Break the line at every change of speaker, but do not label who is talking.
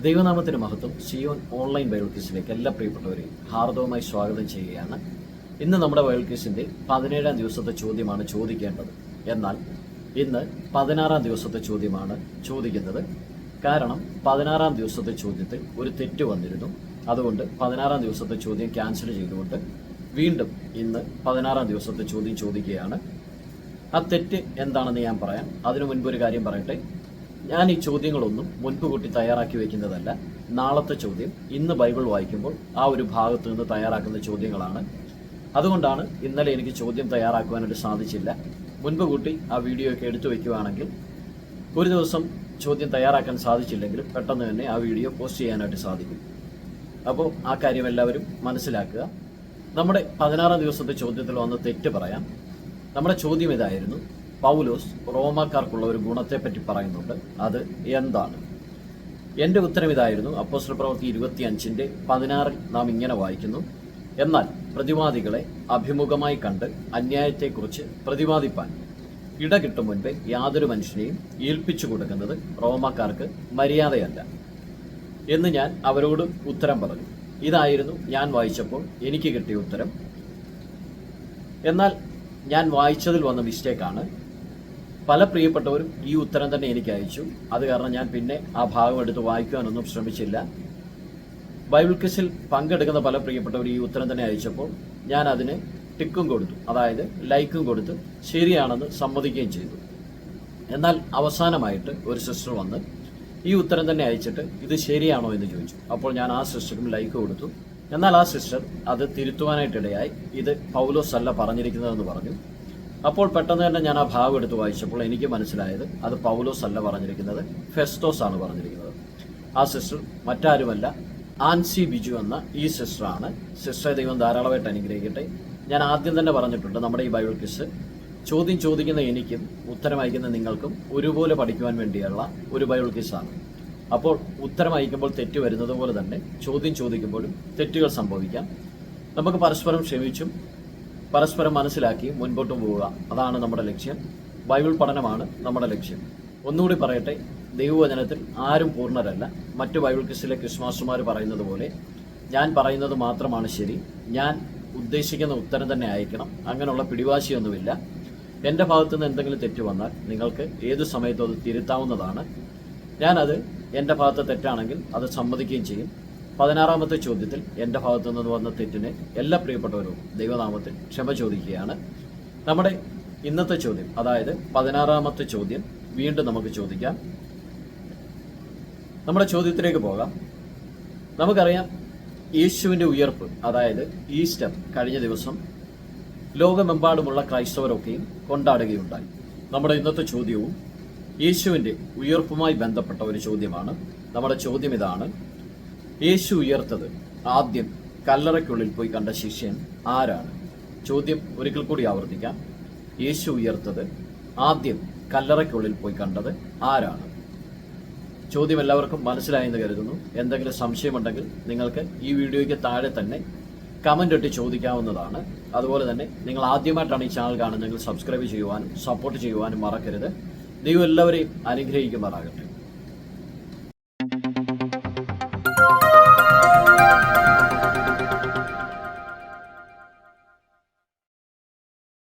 ദൈവനാമത്തിന് മഹത്വം. Zion online Bible ക്വിസിലേക്ക് എല്ലാ പ്രിയപ്പെട്ടവരെയും ഹാർദവമായി സ്വാഗതം ചെയ്യുകയാണ്. ഇന്ന് നമ്മുടെ ബൈബിൾ ക്വിസിന്റെ 17-ാം ദിവസത്തെ ചോദ്യമാണ് ചോദിക്കേണ്ടത്. എന്നാൽ ഇന്ന് 16-ാം ദിവസത്തെ ചോദ്യമാണ് ചോദിക്കുന്നത്. കാരണം 16-ാം ദിവസത്തെ ചോദ്യത്തിൽ ഒരു തെറ്റ് വന്നിരുന്നു. അതുകൊണ്ട് 16-ാം ദിവസത്തെ ചോദ്യം ക്യാൻസൽ ചെയ്തുകൊണ്ട് വീണ്ടും ഇന്ന് 16-ാം ദിവസത്തെ ചോദ്യം ചോദിക്കുകയാണ്. ആ തെറ്റ് എന്താണെന്ന് ഞാൻ പറയാം. അതിനു മുൻപ് ഒരു കാര്യം പറയട്ടെ. ഞാൻ ഈ ചോദ്യങ്ങളൊന്നും മുൻപ് കൂട്ടി തയ്യാറാക്കി വയ്ക്കുന്നതല്ല. നാളത്തെ ചോദ്യം ഇന്ന് ബൈബിൾ വായിക്കുമ്പോൾ ആ ഒരു ഭാഗത്ത് നിന്ന് തയ്യാറാക്കുന്ന ചോദ്യങ്ങളാണ്. അതുകൊണ്ടാണ് ഇന്നലെ എനിക്ക് ചോദ്യം തയ്യാറാക്കുവാനായിട്ട് സാധിച്ചില്ല. മുൻപ് കൂട്ടി ആ വീഡിയോ ഒക്കെ എടുത്തു വയ്ക്കുകയാണെങ്കിൽ ഒരു ദിവസം ചോദ്യം തയ്യാറാക്കാൻ സാധിച്ചില്ലെങ്കിലും പെട്ടെന്ന് തന്നെ ആ വീഡിയോ പോസ്റ്റ് ചെയ്യാനായിട്ട് സാധിക്കും. അപ്പോൾ ആ കാര്യം എല്ലാവരും മനസ്സിലാക്കുക. നമ്മുടെ 16-ാം ദിവസത്തെ ചോദ്യത്തിൽ വന്ന തെറ്റ് പറയാം. നമ്മുടെ ചോദ്യം ഇതായിരുന്നു: പൗലോസ് റോമാക്കാർക്കുള്ള ഒരു ഗുണത്തെപ്പറ്റി പറയുന്നുണ്ട്, അത് എന്താണ്? എൻ്റെ ഉത്തരം ഇതായിരുന്നു. അപ്പോസ്തല പ്രവൃത്തി 25:16 നാം ഇങ്ങനെ വായിക്കുന്നു: എന്നാൽ പ്രതിവാദികളെ അഭിമുഖമായി കണ്ട് അന്യായത്തെക്കുറിച്ച് പ്രതിവാദിപ്പാൻ ഇടകിട്ടും മുൻപേ യാതൊരു മനുഷ്യനെയും ഏൽപ്പിച്ചു കൊടുക്കുന്നത് റോമാക്കാർക്ക് മര്യാദയല്ല എന്ന് ഞാൻ അവരോട് ഉത്തരം പറഞ്ഞു. ഇതായിരുന്നു ഞാൻ വായിച്ചപ്പോൾ എനിക്ക് കിട്ടിയ ഉത്തരം. എന്നാൽ ഞാൻ വായിച്ചതിൽ വന്ന മിസ്റ്റേക്കാണ്. പല പ്രിയപ്പെട്ടവരും ഈ ഉത്തരം തന്നെ എനിക്ക് അയച്ചു. അത് കാരണം ഞാൻ പിന്നെ ആ ഭാഗം എടുത്ത് വായിക്കുവാനൊന്നും ശ്രമിച്ചില്ല. ബൈബിൾ ക്വിസിൽ പങ്കെടുക്കുന്ന പല പ്രിയപ്പെട്ടവർ ഈ ഉത്തരം തന്നെ അയച്ചപ്പോൾ ഞാൻ അതിന് ടിക്കും കൊടുത്തു, അതായത് ലൈക്കും കൊടുത്ത് ശരിയാണെന്ന് സമ്മതിക്കുകയും ചെയ്തു. എന്നാൽ അവസാനമായിട്ട് ഒരു സിസ്റ്റർ വന്ന് ഈ ഉത്തരം തന്നെ അയച്ചിട്ട് ഇത് ശരിയാണോ എന്ന് ചോദിച്ചു. അപ്പോൾ ഞാൻ ആ സിസ്റ്ററും ലൈക്ക് കൊടുത്തു. എന്നാൽ ആ സിസ്റ്റർ അത് തിരുത്തുവാനായിട്ടിടയായി ഇത് പൗലോസ് അല്ല പറഞ്ഞിരിക്കുന്നതെന്ന് പറഞ്ഞു. അപ്പോൾ പെട്ടെന്ന് തന്നെ ഞാൻ ആ ഭാഗം എടുത്ത് വായിച്ചപ്പോൾ എനിക്ക് മനസ്സിലായത് അത് പൗലോസ് അല്ല പറഞ്ഞിരിക്കുന്നത്, ഫെസ്തോസ് ആണ് പറഞ്ഞിരിക്കുന്നത്. ആ സിസ്റ്റർ മറ്റാരുമല്ല, ആൻസി ബിജു എന്ന ഈ സിസ്റ്ററാണ്. സിസ്റ്ററെ ദൈവം ധാരാളമായിട്ട് അനുഗ്രഹിക്കട്ടെ. ഞാൻ ആദ്യം തന്നെ പറഞ്ഞിട്ടുണ്ട്, നമ്മുടെ ഈ ബൈബിൾ ക്വിസ് ചോദ്യം ചോദിക്കുന്ന എനിക്കും ഉത്തരം അയക്കുന്ന നിങ്ങൾക്കും ഒരുപോലെ പഠിക്കുവാൻ വേണ്ടിയുള്ള ഒരു ബൈബിൾ ക്വിസാണ്. അപ്പോൾ ഉത്തരം അയക്കുമ്പോൾ തെറ്റ് വരുന്നത് പോലെ തന്നെ ചോദ്യം ചോദിക്കുമ്പോഴും തെറ്റുകൾ സംഭവിക്കാം. നമുക്ക് പരസ്പരം ക്ഷമിച്ചും പരസ്പരം മനസ്സിലാക്കിയും മുൻപോട്ട് പോവുക, അതാണ് നമ്മുടെ ലക്ഷ്യം. ബൈബിൾ പഠനമാണ് നമ്മുടെ ലക്ഷ്യം. ഒന്നുകൂടി പറയട്ടെ, ദൈവവചനത്തിൽ ആരും പൂർണ്ണരല്ല. മറ്റു ബൈബിൾ ക്വിസിലെ ക്രിസ്മാസ്റ്റർമാർ പറയുന്നത് പോലെ ഞാൻ പറയുന്നത് മാത്രമാണ് ശരി, ഞാൻ ഉദ്ദേശിക്കുന്ന ഉത്തരം തന്നെ അയക്കണം, അങ്ങനെയുള്ള പിടിവാശിയൊന്നുമില്ല. എൻ്റെ ഭാഗത്തുനിന്ന് എന്തെങ്കിലും തെറ്റ് വന്നാൽ നിങ്ങൾക്ക് ഏതു സമയത്തും അത് തിരുത്താവുന്നതാണ്. ഞാനത് എൻ്റെ ഭാഗത്ത് തെറ്റാണെങ്കിൽ അത് സമ്മതിക്കുകയും ചെയ്യും. 16-ാമത്തെ ചോദ്യത്തിൽ എൻ്റെ ഭാഗത്തു നിന്ന് വന്ന തെറ്റിന് എല്ലാ പ്രിയപ്പെട്ടവരും ദൈവനാമത്തിൽ ക്ഷമ ചോദിക്കുകയാണ്. നമ്മുടെ ഇന്നത്തെ ചോദ്യം, അതായത് 16-ാമത്തെ ചോദ്യം വീണ്ടും നമുക്ക് ചോദിക്കാം. നമ്മുടെ ചോദ്യത്തിലേക്ക് പോകാം. നമുക്കറിയാം, യേശുവിൻ്റെ ഉയർപ്പ്, അതായത് ഈസ്റ്റർ കഴിഞ്ഞ ദിവസം ലോകമെമ്പാടുമുള്ള ക്രൈസ്തവരൊക്കെയും കൊണ്ടാടുകയുണ്ടായി. നമ്മുടെ ഇന്നത്തെ ചോദ്യവും യേശുവിൻ്റെ ഉയർപ്പുമായി ബന്ധപ്പെട്ട ഒരു ചോദ്യമാണ്. നമ്മുടെ ചോദ്യം ഇതാണ്: യേശു ഉയർത്തത് ആദ്യം കല്ലറയ്ക്കുള്ളിൽ പോയി കണ്ട ശിഷ്യൻ ആരാണ്? ചോദ്യം ഒരിക്കൽ കൂടി ആവർത്തിക്കാം. യേശു ഉയർത്തത് ആദ്യം കല്ലറയ്ക്കുള്ളിൽ പോയി കണ്ടത് ആരാണ്? ചോദ്യം എല്ലാവർക്കും മനസ്സിലായെന്ന് കരുതുന്നു. എന്തെങ്കിലും സംശയമുണ്ടെങ്കിൽ നിങ്ങൾക്ക് ഈ വീഡിയോയ്ക്ക് താഴെ തന്നെ കമൻ്റ് ഇട്ട് ചോദിക്കാവുന്നതാണ്. അതുപോലെ തന്നെ നിങ്ങൾ ആദ്യമായിട്ടാണ് ഈ ചാനൽ കാണുന്നതെങ്കിൽ സബ്സ്ക്രൈബ് ചെയ്യുവാനും സപ്പോർട്ട് ചെയ്യുവാനും മറക്കരുത്. ദൈവം എല്ലാവരെയും അനുഗ്രഹിക്കുമാറാകട്ടെ.